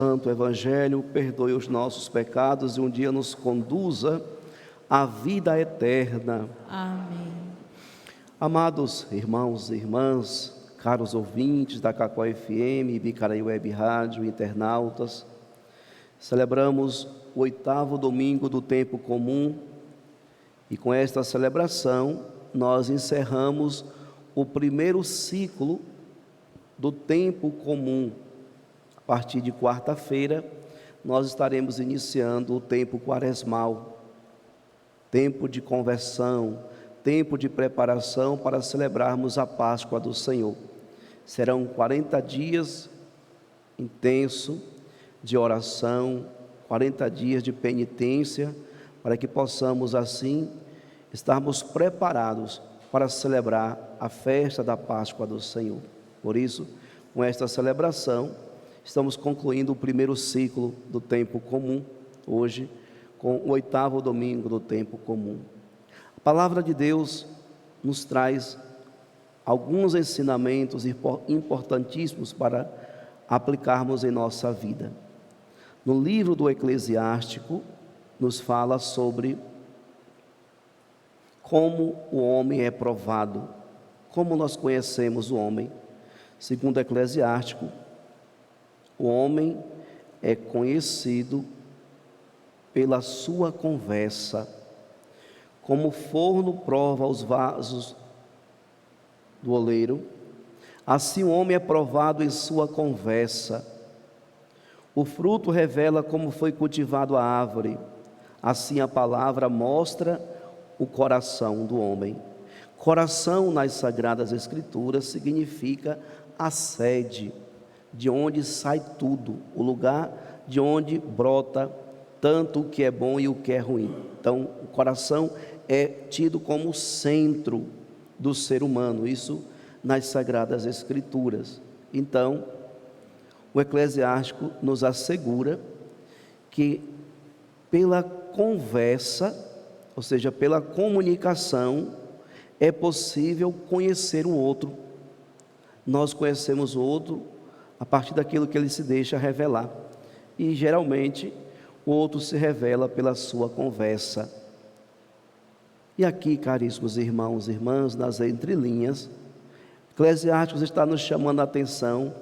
Santo Evangelho perdoe os nossos pecados e um dia nos conduza à vida eterna. Amém. Amados irmãos e irmãs, caros ouvintes da Cacó FM, Bicaraí Web Rádio, internautas, celebramos o 8º domingo do tempo comum e com esta celebração nós encerramos o primeiro ciclo do tempo comum. A partir de quarta-feira, nós estaremos iniciando o tempo quaresmal, tempo de conversão, tempo de preparação para celebrarmos a Páscoa do Senhor. Serão 40 dias intenso de oração, 40 dias de penitência, para que possamos assim estarmos preparados para celebrar a festa da Páscoa do Senhor. Por isso, com esta celebração, estamos concluindo o primeiro ciclo do tempo comum, hoje, com o 8º domingo do tempo comum. A palavra de Deus nos traz alguns ensinamentos importantíssimos para aplicarmos em nossa vida. No livro do Eclesiástico, nos fala sobre como o homem é provado, como nós conhecemos o homem. Segundo o Eclesiástico, o homem é conhecido pela sua conversa, como o forno prova os vasos do oleiro, assim o homem é provado em sua conversa. O fruto revela como foi cultivado a árvore, assim a palavra mostra o coração do homem. Coração nas Sagradas Escrituras significa a sede, de onde sai tudo, o lugar de onde brota tanto o que é bom e o que é ruim. Então, o coração é tido como o centro do ser humano, isso nas Sagradas Escrituras. Então, o Eclesiástico nos assegura que pela conversa, ou seja, pela comunicação, é possível conhecer o outro. Nós conhecemos o outro a partir daquilo que ele se deixa revelar. E geralmente o outro se revela pela sua conversa. E aqui, caríssimos irmãos e irmãs, nas entrelinhas, Eclesiásticos está nos chamando a atenção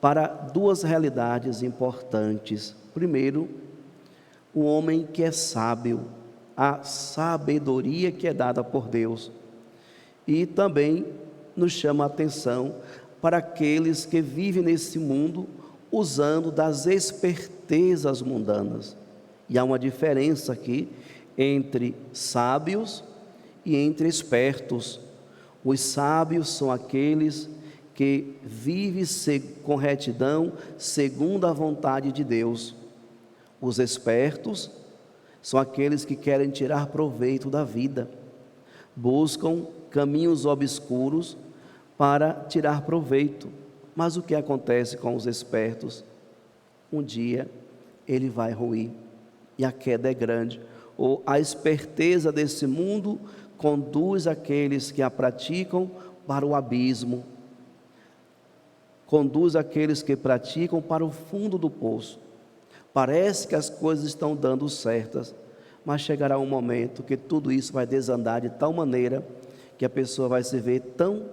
para duas realidades importantes. Primeiro, o homem que é sábio, a sabedoria que é dada por Deus. E também nos chama a atenção para aqueles que vivem nesse mundo usando das espertezas mundanas. E há uma diferença aqui entre sábios e entre espertos. Os sábios são aqueles que vivem com retidão, segundo a vontade de Deus. Os espertos são aqueles que querem tirar proveito da vida, buscam caminhos obscuros para tirar proveito. Mas o que acontece com os espertos? Um dia ele vai ruir e a queda é grande. Ou a esperteza desse mundo conduz aqueles que a praticam para o abismo, conduz aqueles que praticam para o fundo do poço. Parece que as coisas estão dando certas, mas chegará um momento que tudo isso vai desandar de tal maneira que a pessoa vai se ver tão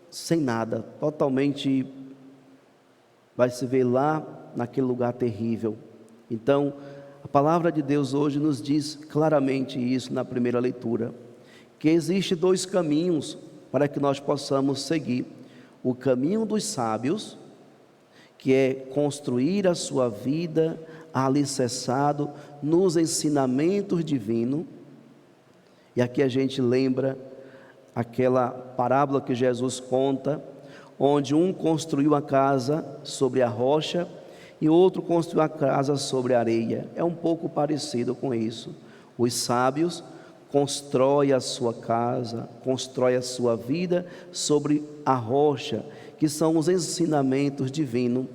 sem nada, totalmente vai se ver lá naquele lugar terrível. Então, a palavra de Deus hoje nos diz claramente isso na primeira leitura, que existe dois caminhos para que nós possamos seguir: o caminho dos sábios, que é construir a sua vida alicerçado nos ensinamentos divinos. E aqui a gente lembra aquela parábola que Jesus conta, onde um construiu a casa sobre a rocha e outro construiu a casa sobre a areia. É um pouco parecido com isso. Os sábios constroem a sua casa, constroem a sua vida sobre a rocha, que são os ensinamentos divinos.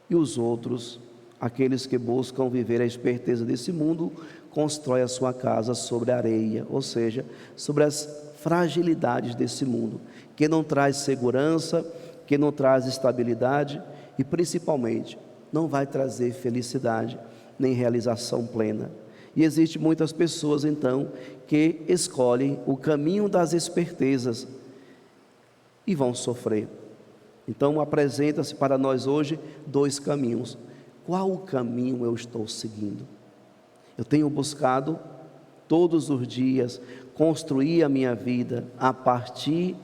E os outros, aqueles que buscam viver a esperteza desse mundo, constroem a sua casa sobre a areia, ou seja, sobre as fragilidades desse mundo, que não traz segurança, que porque não traz estabilidade e, principalmente, não vai trazer felicidade nem realização plena. E existem muitas pessoas, então, que escolhem o caminho das espertezas e vão sofrer. Então, apresenta-se para nós hoje 2 caminhos. Qual o caminho eu estou seguindo? Eu tenho buscado todos os dias construir a minha vida a partir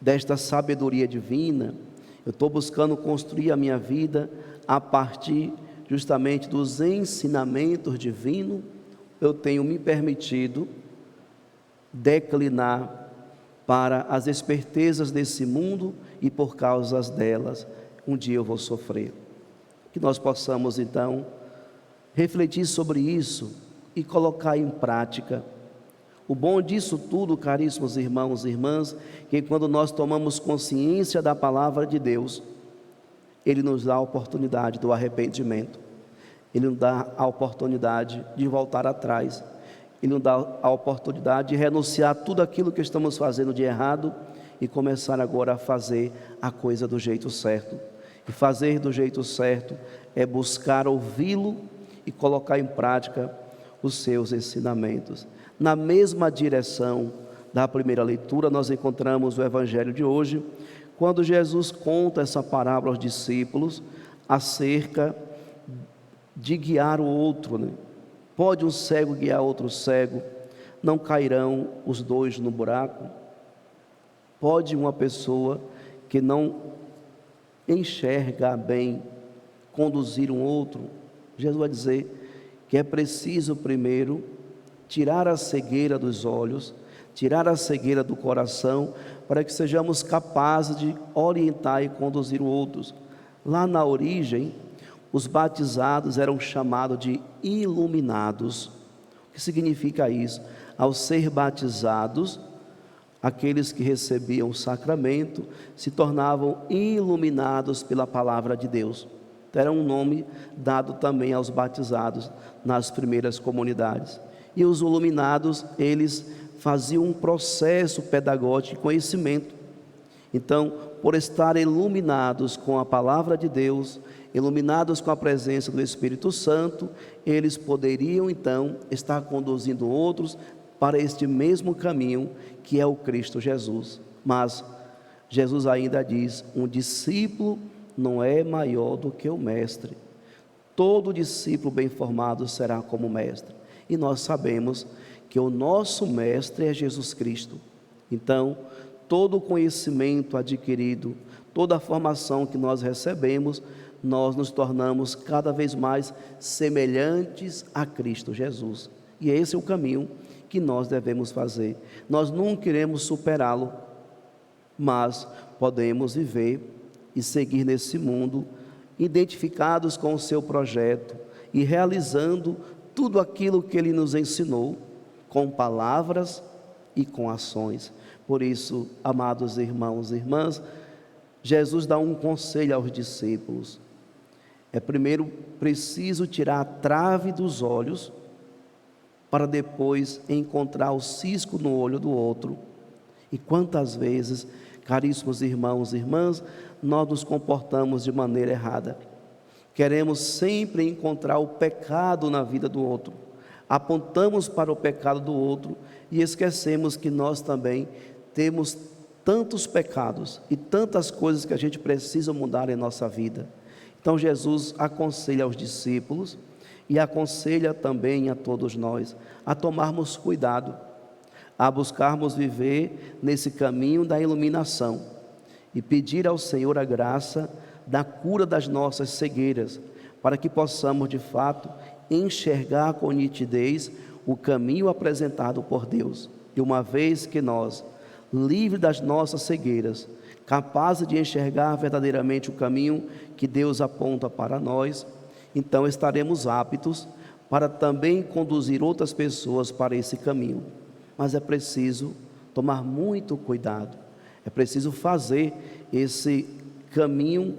desta sabedoria divina. Eu estou buscando construir a minha vida a partir justamente dos ensinamentos divinos. Eu tenho me permitido declinar para as espertezas desse mundo e por causa delas, um dia eu vou sofrer. Que nós possamos então refletir sobre isso e colocar em prática. O bom disso tudo, caríssimos irmãos e irmãs, que quando nós tomamos consciência da palavra de Deus, Ele nos dá a oportunidade do arrependimento, Ele nos dá a oportunidade de voltar atrás, Ele nos dá a oportunidade de renunciar a tudo aquilo que estamos fazendo de errado e começar agora a fazer a coisa do jeito certo. E fazer do jeito certo é buscar ouvi-lo e colocar em prática os seus ensinamentos. Na mesma direção da primeira leitura, nós encontramos o Evangelho de hoje, quando Jesus conta essa parábola aos discípulos acerca de guiar o outro, né? Pode um cego guiar outro cego? Não cairão os dois no buraco? Pode uma pessoa que não enxerga bem conduzir um outro? Jesus vai dizer que é preciso primeiro tirar a cegueira dos olhos, tirar a cegueira do coração, para que sejamos capazes de orientar e conduzir outros. Lá na origem, os batizados eram chamados de iluminados. O que significa isso? Ao ser batizados, aqueles que recebiam o sacramento se tornavam iluminados pela palavra de Deus. Era um nome dado também aos batizados nas primeiras comunidades. E os iluminados, eles faziam um processo pedagógico de conhecimento. Então, por estar iluminados com a palavra de Deus, iluminados com a presença do Espírito Santo, eles poderiam então estar conduzindo outros para este mesmo caminho que é o Cristo Jesus. Mas Jesus ainda diz: um discípulo não é maior do que o mestre. Todo discípulo bem formado será como mestre. E nós sabemos que o nosso mestre é Jesus Cristo. Então, todo o conhecimento adquirido, toda a formação que nós recebemos, nós nos tornamos cada vez mais semelhantes a Cristo Jesus. E esse é o caminho que nós devemos fazer. Nós não queremos superá-lo, mas podemos viver e seguir nesse mundo, identificados com o seu projeto e realizando tudo aquilo que Ele nos ensinou, com palavras e com ações. Por isso, amados irmãos e irmãs, Jesus dá um conselho aos discípulos. É primeiro preciso tirar a trave dos olhos, para depois encontrar o cisco no olho do outro. E quantas vezes, caríssimos irmãos e irmãs, nós nos comportamos de maneira errada. Queremos sempre encontrar o pecado na vida do outro, apontamos para o pecado do outro e esquecemos que nós também temos tantos pecados e tantas coisas que a gente precisa mudar em nossa vida. Então Jesus aconselha aos discípulos e aconselha também a todos nós a tomarmos cuidado, a buscarmos viver nesse caminho da iluminação e pedir ao Senhor a graça da cura das nossas cegueiras, para que possamos de fato enxergar com nitidez o caminho apresentado por Deus. E uma vez que nós, livres das nossas cegueiras, capazes de enxergar verdadeiramente o caminho que Deus aponta para nós, então estaremos aptos para também conduzir outras pessoas para esse caminho. Mas é preciso tomar muito cuidado, é preciso fazer esse caminho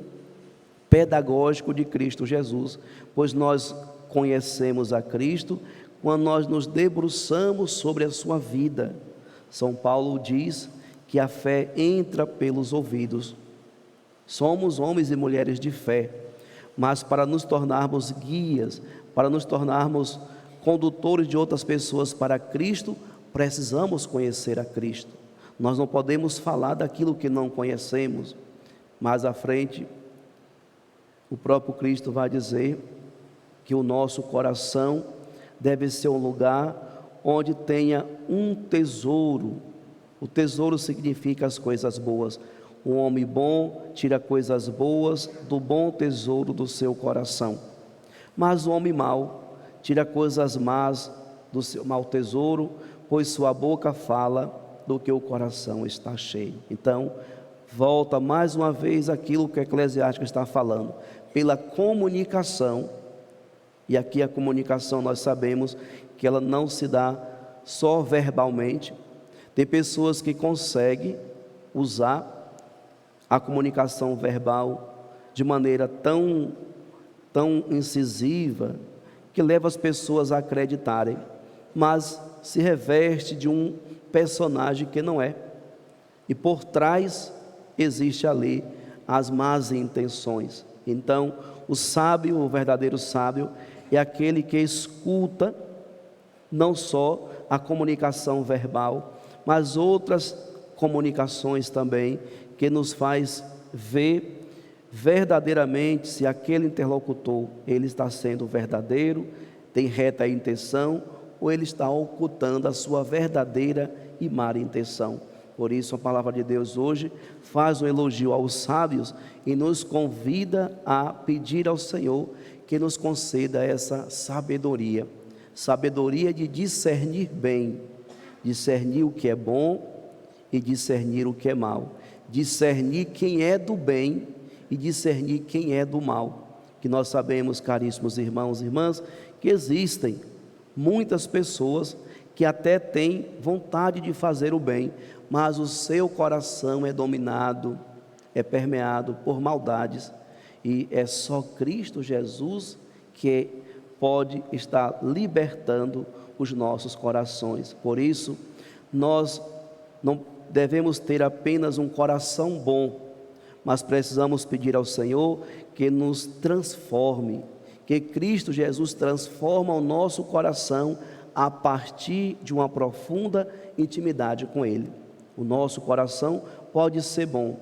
pedagógico de Cristo Jesus, pois nós conhecemos a Cristo quando nós nos debruçamos sobre a sua vida. São Paulo diz que a fé entra pelos ouvidos. Somos homens e mulheres de fé, mas para nos tornarmos guias, para nos tornarmos condutores de outras pessoas para Cristo, precisamos conhecer a Cristo. Nós não podemos falar daquilo que não conhecemos. Mais à frente, o próprio Cristo vai dizer que o nosso coração deve ser um lugar onde tenha um tesouro. O tesouro significa as coisas boas. Um homem bom tira coisas boas do bom tesouro do seu coração. Mas o homem mau tira coisas más do seu mau tesouro, pois sua boca fala do que o coração está cheio. Então, volta mais uma vez aquilo que o Eclesiástico está falando, pela comunicação. E aqui a comunicação nós sabemos que ela não se dá só verbalmente. Tem pessoas que conseguem usar a comunicação verbal de maneira tão incisiva que leva as pessoas a acreditarem, mas se reveste de um personagem que não é, e por trás existe ali as más intenções. Então, o sábio, o verdadeiro sábio, é aquele que escuta não só a comunicação verbal, mas outras comunicações também, que nos faz ver verdadeiramente se aquele interlocutor, ele está sendo verdadeiro, tem reta intenção, ou ele está ocultando a sua verdadeira e má intenção. Por isso a palavra de Deus hoje faz um elogio aos sábios e nos convida a pedir ao Senhor que nos conceda essa sabedoria de discernir bem, discernir o que é bom e discernir o que é mal, discernir quem é do bem e discernir quem é do mal. Que nós sabemos, caríssimos irmãos e irmãs, que existem muitas pessoas que até têm vontade de fazer o bem, mas o seu coração é dominado, é permeado por maldades, e é só Cristo Jesus que pode estar libertando os nossos corações. Por isso, nós não devemos ter apenas um coração bom, mas precisamos pedir ao Senhor que nos transforme, que Cristo Jesus transforma o nosso coração a partir de uma profunda intimidade com Ele. O nosso coração pode ser bom,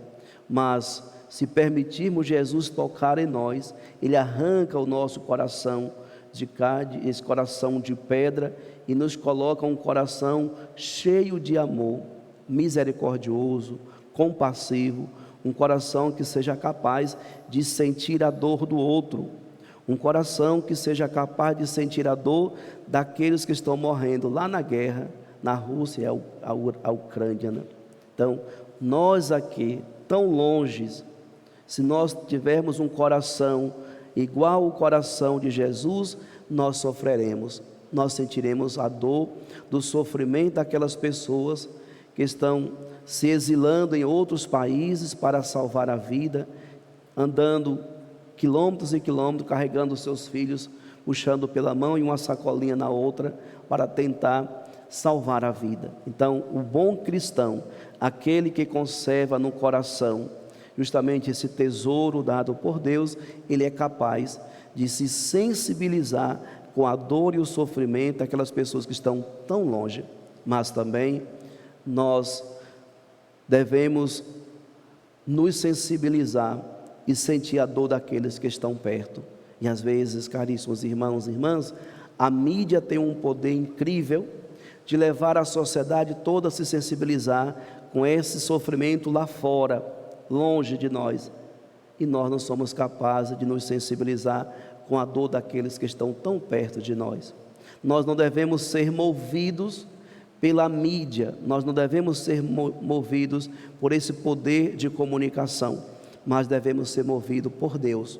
mas se permitirmos Jesus tocar em nós, Ele arranca o nosso coração de carne, esse coração de pedra, e nos coloca um coração cheio de amor, misericordioso, compassivo, um coração que seja capaz de sentir a dor do outro, um coração que seja capaz de sentir a dor daqueles que estão morrendo lá na guerra, na Rússia e a Ucrânia, né? Então, nós aqui, tão longe, se nós tivermos um coração igual ao coração de Jesus, nós sofreremos, nós sentiremos a dor do sofrimento daquelas pessoas que estão se exilando em outros países para salvar a vida, andando quilômetros e quilômetros, carregando seus filhos, puxando pela mão e uma sacolinha na outra, para tentar salvar a vida. Então, o bom cristão, aquele que conserva no coração justamente esse tesouro dado por Deus, ele é capaz de se sensibilizar com a dor e o sofrimento daquelas pessoas que estão tão longe. Mas também nós devemos nos sensibilizar e sentir a dor daqueles que estão perto. E às vezes, caríssimos irmãos e irmãs, a mídia tem um poder incrível de levar a sociedade toda a se sensibilizar com esse sofrimento lá fora, longe de nós, e nós não somos capazes de nos sensibilizar com a dor daqueles que estão tão perto de nós. Nós não devemos ser movidos pela mídia, nós não devemos ser movidos por esse poder de comunicação, mas devemos ser movidos por Deus,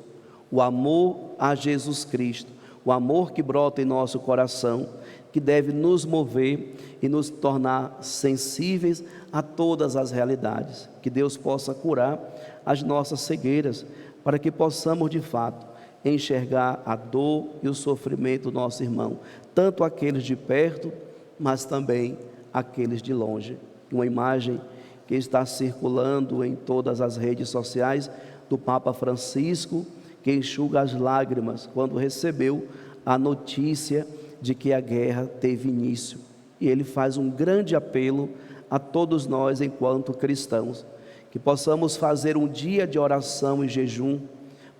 o amor a Jesus Cristo, o amor que brota em nosso coração, que deve nos mover e nos tornar sensíveis a todas as realidades. Que Deus possa curar as nossas cegueiras, para que possamos de fato enxergar a dor e o sofrimento do nosso irmão, tanto aqueles de perto, mas também aqueles de longe. Uma imagem que está circulando em todas as redes sociais do Papa Francisco, que enxuga as lágrimas quando recebeu a notícia de que a guerra teve início. E ele faz um grande apelo a todos nós enquanto cristãos, que possamos fazer um dia de oração e jejum,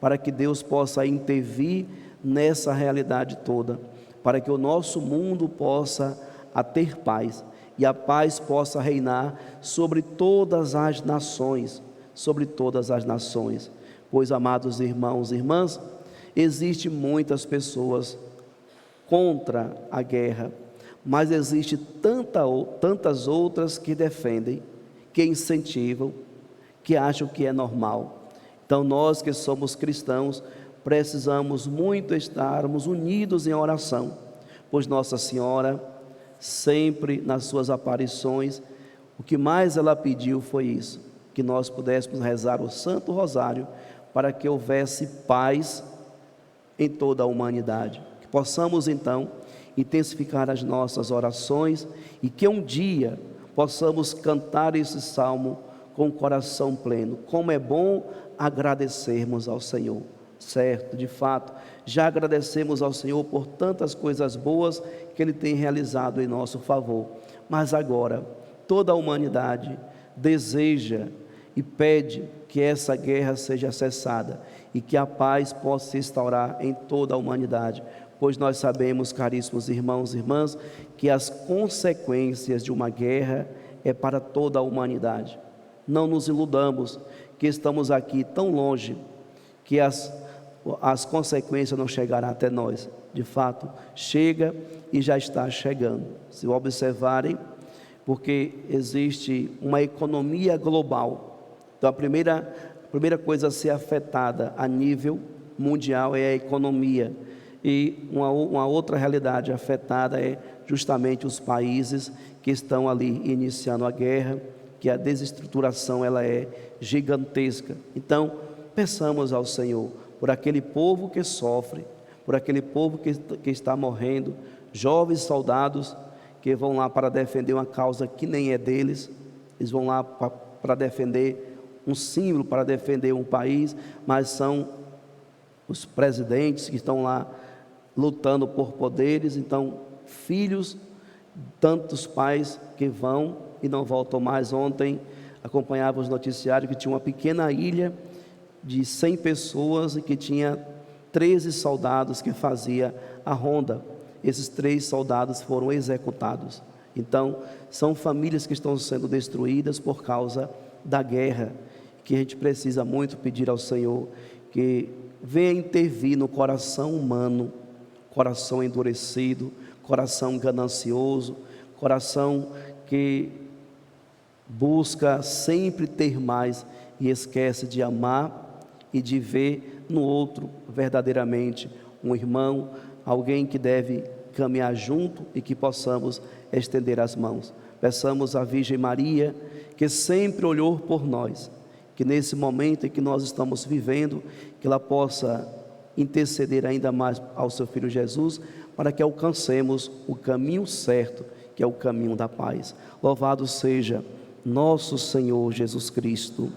para que Deus possa intervir nessa realidade toda, para que o nosso mundo possa ter paz, e a paz possa reinar sobre todas as nações, pois, amados irmãos e irmãs, existem muitas pessoas contra a guerra, mas existe tantas outras que defendem, que incentivam, que acham que é normal. Então nós que somos cristãos, precisamos muito estarmos unidos em oração, pois Nossa Senhora, sempre nas suas aparições, o que mais ela pediu foi isso, que nós pudéssemos rezar o Santo Rosário, para que houvesse paz em toda a humanidade, que possamos então intensificar as nossas orações, e que um dia possamos cantar esse salmo com o coração pleno. Como é bom agradecermos ao Senhor, certo? De fato, já agradecemos ao Senhor por tantas coisas boas que Ele tem realizado em nosso favor, mas agora toda a humanidade deseja e pede que essa guerra seja cessada e que a paz possa se instaurar em toda a humanidade, pois nós sabemos, caríssimos irmãos e irmãs, que as consequências de uma guerra é para toda a humanidade. Não nos iludamos que estamos aqui tão longe, que as consequências não chegarão até nós. De fato, chega e já está chegando. Se observarem, porque existe uma economia global. Então a primeira coisa a ser afetada a nível mundial é a economia. E uma outra realidade afetada é justamente os países que estão ali iniciando a guerra, que a desestruturação ela é gigantesca. Então, peçamos ao Senhor por aquele povo que sofre, por aquele povo que está morrendo, jovens soldados que vão lá para defender uma causa que nem é deles, eles vão lá para defender um símbolo, para defender um país, mas são os presidentes que estão lá lutando por poderes. Então, filhos, tantos pais que vão e não voltam mais. Ontem acompanhava os noticiários que tinha uma pequena ilha de 100 pessoas e que tinha 13 soldados que fazia a ronda. Esses 3 soldados foram executados. Então, são famílias que estão sendo destruídas por causa da guerra, que a gente precisa muito pedir ao Senhor que venha intervir no coração humano, coração endurecido, coração ganancioso, coração que busca sempre ter mais e esquece de amar e de ver no outro verdadeiramente um irmão, alguém que deve caminhar junto e que possamos estender as mãos. Peçamos à Virgem Maria, que sempre olhou por nós, que nesse momento em que nós estamos vivendo, que ela possa interceder ainda mais ao seu Filho Jesus, para que alcancemos o caminho certo, que é o caminho da paz. Louvado seja nosso Senhor Jesus Cristo.